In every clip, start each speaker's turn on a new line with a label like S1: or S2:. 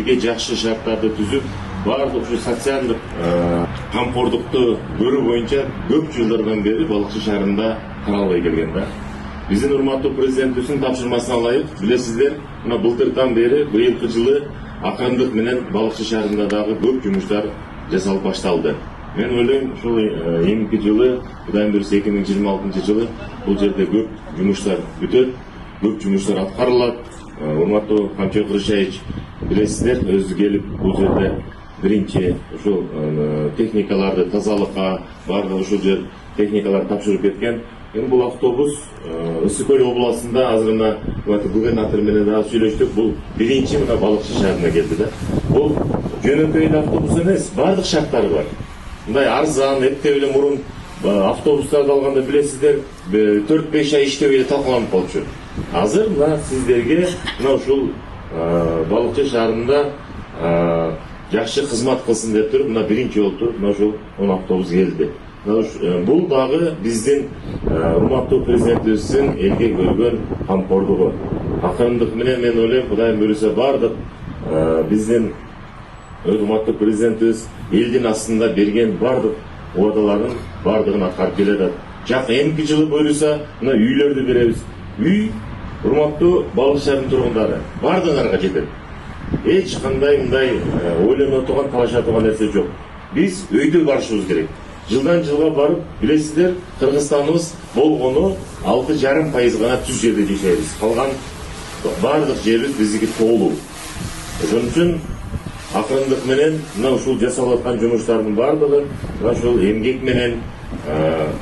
S1: элге жакшы шарттарды түзүп, баардык ушу социалдык камкордукту көрүү боюнча көп жылдардан бери Балыкчы шаарында каралбай келген да. Биздин урматтуу президентибиздин тапшырмасына ылайык, билесиздер, мына былтырдан бери быйылкы жылы акырындык менен Балыкчы шаарында дагы көп жумуштар жасалып башталды. Мен ойлойм, ушул эмки жылы, Кудайым буйруса 2026 жылы бул жерде көп жумуштар бүтөт, көп жумуштар аткарылат. Урматтуу Камчы Кырышевич, билесиздер, өзү келип бул жерде биринчи ушул техникаларды тазалыкка, бардык ушул жер техникаларды тапшырып кеткен. Эми бул автобус Ысык Көл областында азыр губернатор менен дагы сүйлөштүк. Бул биринчи мына Балыкчы шаарына келди да. Бул жөнөкөй автобус эмес, бардык шарттары бар. Мындай арзан, эптеп эле мурун автобустарды алганда билесиздер, 4-5 ай иштеп эле талкаланып калчу. Азыр мына сиздерге мына ушул Балыкчы шаарында жакшы кызмат кылсын деп туруп, мына биринчи жолу мына ушул автобус келди. Бул дагы биздин урматтуу президентибиздин элге көргөн камкордугу. Акырындык менен мен ойлойм, Кудайым буйруса бардык биздин урматтуу президентибиз элдин астында берген бардык убадаларын бардыгын аткарып келатат. Жак эмки жылы буйруса мына үйлөрдү беребиз. Үй урматтуу Балыкчы шаарынын тургундары бардыгыңарга жетет. Эч кандай мындай ойлоно турган, талаша турган нерсе жок. Биз өйдө барышыбыз керек. Жылдан жылга барып, билесиздер, Кыргызстаныбыз болгону 6,5% гана түз жерде жашайбыз. Калган бардык жерибиз биздики тоолуу. Ошон үчүн акырындык менен мына ушул жасалып аткан жумуштардын бардыгы мына ушул эмгек менен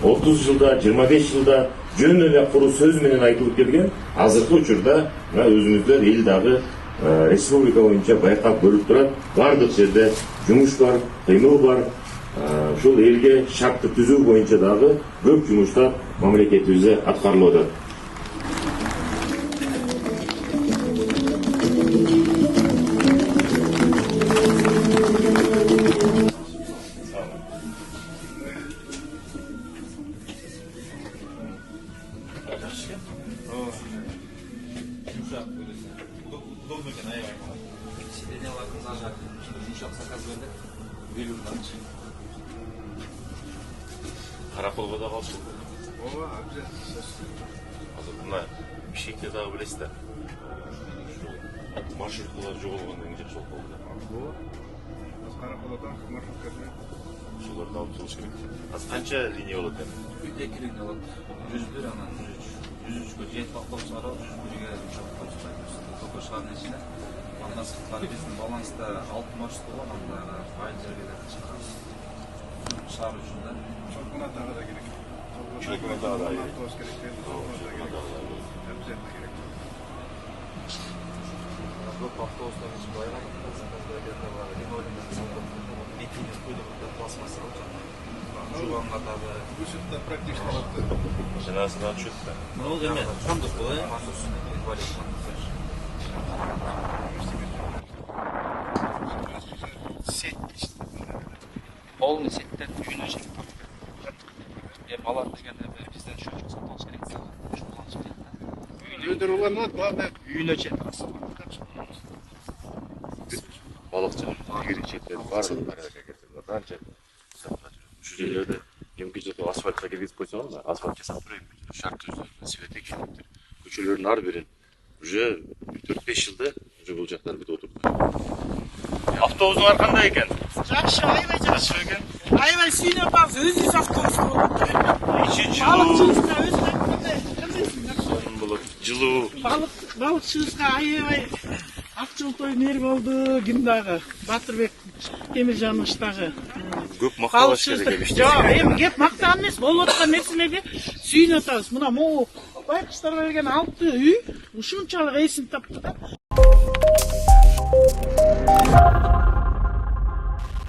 S1: 30 жылда, 25 жылда жөн эле куру сөз менен айтылып келген. Азыркы учурда мына өзүңүздөр эл дагы республика боюнча байкап көрүп турат. Бардык жерде жумуш бар, кыймыл бар. Ушул элге шартты түзүү боюнча дагы көп жумуштар мамлекетибизде аткарылып атат. Караколго да калчу.
S2: Ооба, обязательно.
S1: Азыр мына Бишкекте дагы билесиздер. Маршруткалар жоголгондон кийин жакшы болуп калды.
S2: Ооба. Караколдон маршрутка жүрөт.
S1: Ошолорду алып чыгыш керек. Азыр канча линия болот эми?
S3: 2 линия болот. 101 анан 103кө жетип автобус бар, 103кө автобус бар. Токой шаарынын ичинде. Андан сырткары биздин баланста 6 маршрут бар, анда айыл жергелерди чыгарабыз. Шаар үчүн да.
S2: Чокуна дагы да керек.
S1: Чокуна дагы да керек.
S2: Автобус керек. Обязательно керек.
S3: Көп автобустар ичи байланып литийный көлөмүндө пластмасса жуганга дагы
S2: Учетта практично.
S1: Машинасынан түшөт да.
S3: Бул эме кондук бул, инвалид.
S2: Сет.
S3: Полный сеттер үйүнө чейин тартып берет. Алар деген бизден ошо жасалыш керек.
S2: Өйдөр уланат, главное
S3: Үйүнө чейин.
S1: Балыкчы игеричектер бардык порядокко келтирди. Канча ушу жерлерде эмки жылы асфальтка киргизип койсоң да, асфальт жасап турайын. Шарт түзүп, свет экилиптер. Көчөлөрдүн ар бирин уже 4-5 жылда уже бул жактар бүтүп отурду. Автобустуңар кандай экен?
S4: Жакшы, аябай жакшы экен. Аябай сүйнөп калса өзүбүз автобус болот.
S1: Ичи жылуу
S4: Балыкчыбызга өзү кандай
S1: болот. Жылуу.
S4: Балыкчыбызга аябай акчылтой нер болду. Ким дагы? Батырбек Темиржанович дагы.
S1: Көп макталыш керек эмес.
S4: Жок, эми кеп мактан эмес, болуп аткан нерселерге сүйүнүп атабыз. Мына могу байкуштар берген 6 үй ушунчалык эсин тапты да.